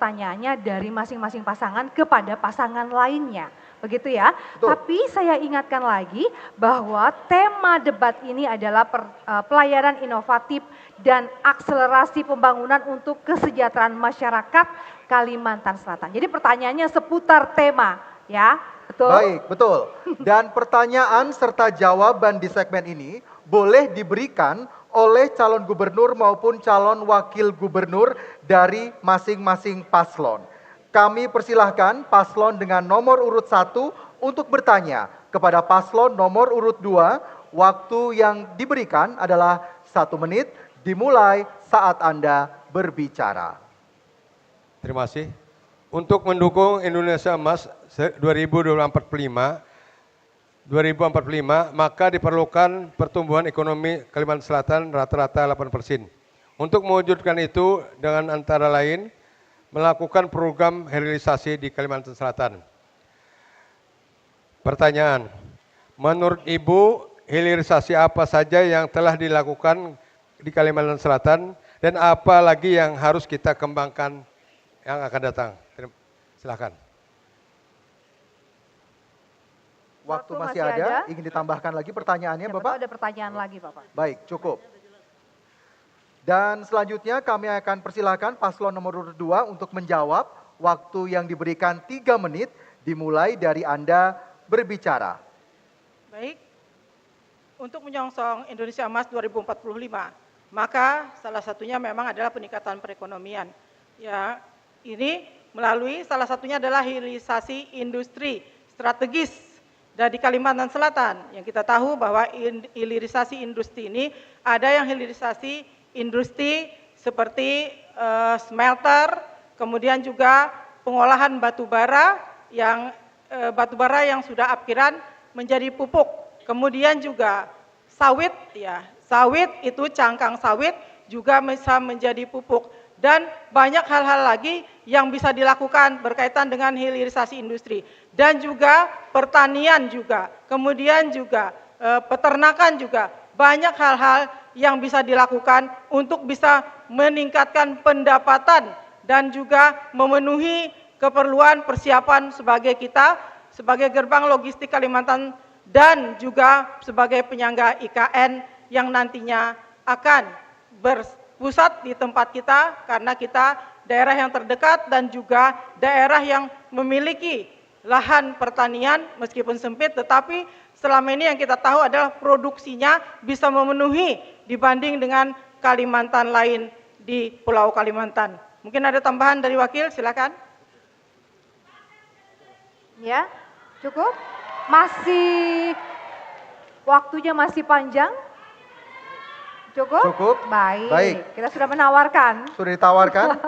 pertanyaannya dari masing-masing pasangan kepada pasangan lainnya. Begitu ya. Betul. Tapi saya ingatkan lagi bahwa tema debat ini adalah pelayaran inovatif dan akselerasi pembangunan untuk kesejahteraan masyarakat Kalimantan Selatan. Jadi pertanyaannya seputar tema ya. Betul? Baik, betul. Dan pertanyaan serta jawaban di segmen ini boleh diberikan oleh calon gubernur maupun calon wakil gubernur dari masing-masing paslon. Kami persilahkan paslon dengan nomor urut 1 untuk bertanya kepada paslon nomor urut 2. Waktu yang diberikan adalah 1 menit dimulai saat Anda berbicara. Terima kasih. Untuk mendukung Indonesia Emas 2045, maka diperlukan pertumbuhan ekonomi Kalimantan Selatan rata-rata 8%. Untuk mewujudkan itu dengan antara lain melakukan program hilirisasi di Kalimantan Selatan. Pertanyaan, menurut Ibu hilirisasi apa saja yang telah dilakukan di Kalimantan Selatan dan apa lagi yang harus kita kembangkan yang akan datang? Silakan. Waktu masih ada, ingin ditambahkan lagi pertanyaannya Bapak? Ada pertanyaan lagi Bapak. Baik, cukup. Dan selanjutnya kami akan persilahkan paslon nomor urut 2 untuk menjawab. Waktu yang diberikan 3 menit dimulai dari Anda berbicara. Baik, untuk menyongsong Indonesia Emas 2045, maka salah satunya memang adalah peningkatan perekonomian. Ya, ini melalui salah satunya adalah hilirisasi industri strategis dari Kalimantan Selatan. Yang kita tahu bahwa hilirisasi industri ini ada yang hilirisasi industri seperti smelter, kemudian juga pengolahan batu bara yang sudah apkiran menjadi pupuk. Kemudian juga sawit, ya sawit itu cangkang sawit juga bisa menjadi pupuk. Dan banyak hal-hal lagi yang bisa dilakukan berkaitan dengan hilirisasi industri. Dan juga pertanian juga, kemudian juga peternakan juga. Banyak hal-hal yang bisa dilakukan untuk bisa meningkatkan pendapatan dan juga memenuhi keperluan persiapan sebagai kita, sebagai gerbang logistik Kalimantan dan juga sebagai penyangga IKN yang nantinya akan berpusat di tempat kita karena kita daerah yang terdekat dan juga daerah yang memiliki lahan pertanian meskipun sempit, tetapi selama ini yang kita tahu adalah produksinya bisa memenuhi dibanding dengan Kalimantan lain di Pulau Kalimantan. Mungkin ada tambahan dari wakil, silakan. Ya, cukup? Masih waktunya masih panjang? Cukup? Cukup. Baik. Kita sudah menawarkan. Sudah ditawarkan.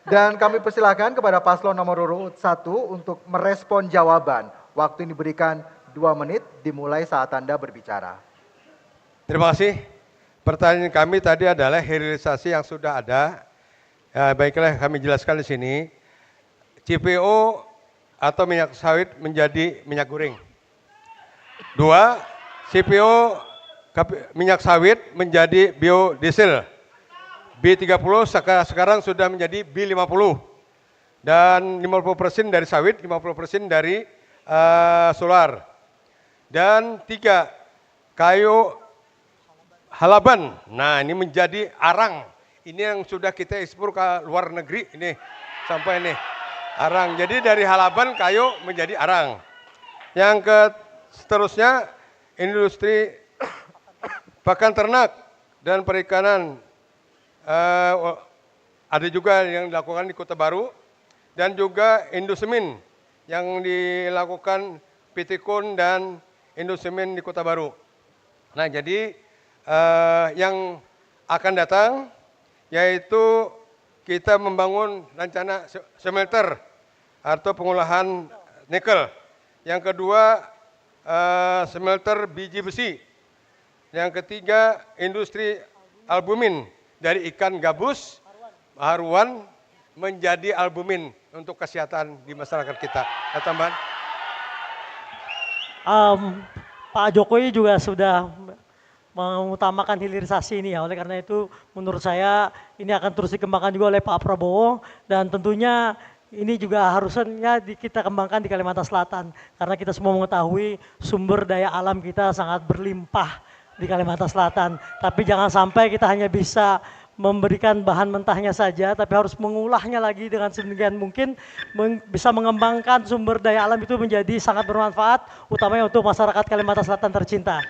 Dan kami persilakan kepada paslon nomor urut 1 untuk merespon jawaban. Waktu ini diberikan 2 menit dimulai saat Anda berbicara. Terima kasih. Pertanyaan kami tadi adalah hilirisasi yang sudah ada. Ya, baiklah kami jelaskan di sini. CPO atau minyak sawit menjadi minyak goreng. 2, CPO minyak sawit menjadi biodiesel. B30 sekarang sudah menjadi B50. Dan 50% dari sawit, 50% dari solar. Dan 3, kayu halaban. Nah, ini menjadi arang. Ini yang sudah kita ekspor ke luar negeri ini sampai ini arang. Jadi dari halaban kayu menjadi arang. Yang seterusnya industri pakan ternak dan perikanan ada juga yang dilakukan di Kota Baru dan juga Indosemen yang dilakukan PT Kun dan Indosemen di Kota Baru. Nah, jadi yang akan datang yaitu kita membangun rencana smelter atau pengolahan nikel. Yang kedua smelter biji besi. Yang ketiga industri albumin dari ikan gabus, haruan menjadi albumin untuk kesehatan di masyarakat kita. Ada tambahan? Pak Jokowi juga sudah mengutamakan hilirisasi ini ya. Oleh karena itu menurut saya ini akan terus dikembangkan juga oleh Pak Prabowo, dan tentunya ini juga harusnya kita kembangkan di Kalimantan Selatan, karena kita semua mengetahui sumber daya alam kita sangat berlimpah di Kalimantan Selatan. Tapi jangan sampai kita hanya bisa memberikan bahan mentahnya saja, tapi harus mengolahnya lagi dengan sedemikian mungkin bisa mengembangkan sumber daya alam itu menjadi sangat bermanfaat, utamanya untuk masyarakat Kalimantan Selatan tercinta.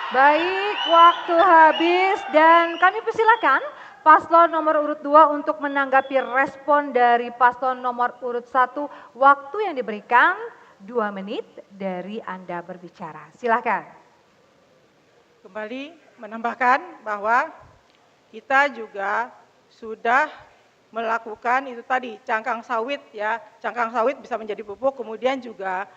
Baik, waktu habis dan kami persilakan paslon nomor urut 2 untuk menanggapi respon dari paslon nomor urut 1. Waktu yang diberikan 2 menit dari Anda berbicara. Silakan. Kembali menambahkan bahwa kita juga sudah melakukan itu tadi cangkang sawit ya, cangkang sawit bisa menjadi pupuk, kemudian juga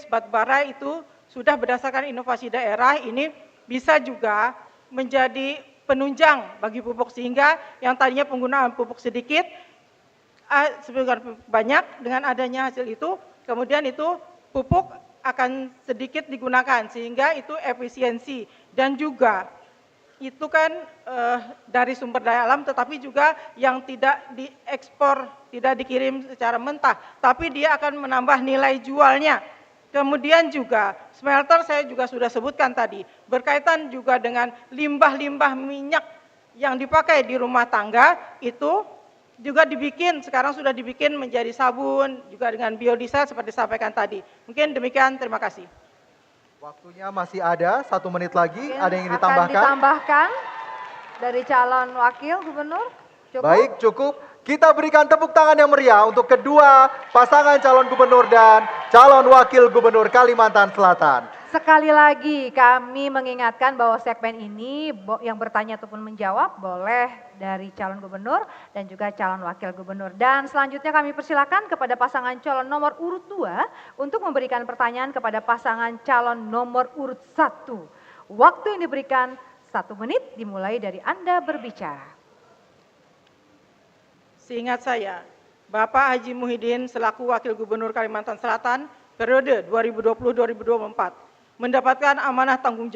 batu bara itu sudah berdasarkan inovasi daerah ini bisa juga menjadi penunjang bagi pupuk, sehingga yang tadinya penggunaan pupuk sedikit banyak, dengan adanya hasil itu kemudian itu pupuk akan sedikit digunakan sehingga itu efisiensi, dan juga itu kan dari sumber daya alam tetapi juga yang tidak diekspor, tidak dikirim secara mentah, tapi dia akan menambah nilai jualnya. Kemudian juga smelter saya juga sudah sebutkan tadi, berkaitan juga dengan limbah-limbah minyak yang dipakai di rumah tangga itu juga dibikin, sekarang sudah dibikin menjadi sabun, juga dengan biodiesel seperti disampaikan tadi. Mungkin demikian, terima kasih. Waktunya masih ada 1 menit lagi. Mungkin Ada yang ingin akan ditambahkan? ditambahkan dari calon wakil gubernur. Cukup? Baik, cukup. Kita berikan tepuk tangan yang meriah untuk kedua pasangan calon gubernur dan calon wakil gubernur Kalimantan Selatan. Sekali lagi kami mengingatkan bahwa segmen ini yang bertanya ataupun menjawab boleh dari calon gubernur dan juga calon wakil gubernur. Dan selanjutnya kami persilakan kepada pasangan calon nomor urut 2 untuk memberikan pertanyaan kepada pasangan calon nomor urut 1. Waktu yang diberikan 1 menit dimulai dari Anda berbicara. Seingat saya, Bapak Haji Muhyiddin selaku Wakil Gubernur Kalimantan Selatan periode 2020-2024 mendapatkan amanah tanggung jawab